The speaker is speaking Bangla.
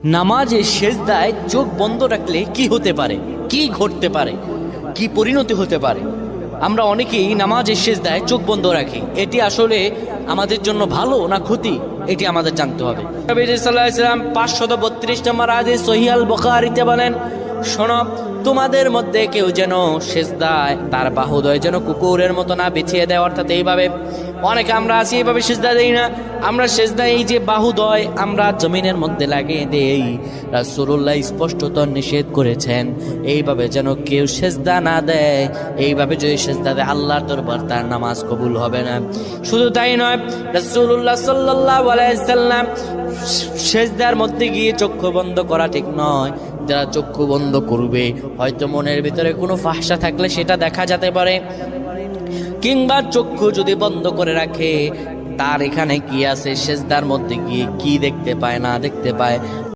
নামাজে সেজদায় চোখ বন্ধ রাখলে কি হতে পারে, কি ঘটতে পারে, কি পরিণতি হতে পারে? আমরা অনেকেই নামাজের সেজদায় চোখ বন্ধ রাখি। এটি আসলে আমাদের জন্য ভালো না ক্ষতি, এটি আমাদের জানতে হবে। নবী সাল্লাল্লাহু আলাইহি ওয়াসাল্লাম 532 নম্বর হাদিস সহিহ আল বুখারীতে বলেন, শোনো, তোমাদের মধ্যে কেউ যেন সেজদায় তার বাহুদয় যেন কুকুরের মতো না বিছিয়ে দেয়। অর্থাৎ এইভাবে অনেকে আমরা আছি, এইভাবে সেজদা দেই না। আমরা সেজদা এই যে বাহুদয় আমরা জমিনের মধ্যে লাগিয়ে দেই, রাসূলুল্লাহ স্পষ্টত নিষেধ করেছেন এইভাবে যেন কেউ সেজদা না দেয়। এইভাবে যদি সেজদা দেয় আল্লাহর দরবার তার নামাজ কবুল হবে না। শুধু তাই নয়, রাসূলুল্লাহ সাল্লাল্লাহু আলাইহি সাল্লাম সেজদার মধ্যে গিয়ে চক্ষু বন্ধ করা ঠিক নয়। যারা চক্ষু বন্ধ করবে, হয়তো মনের ভিতরে কোনো ফাহশা থাকলে সেটা দেখা যেতে পারে, কিংবা চক্ষু যদি বন্ধ করে রাখে তার এখানে কি আছে, সেজদার মধ্যে গিয়ে কি দেখতে পায় না দেখতে পায়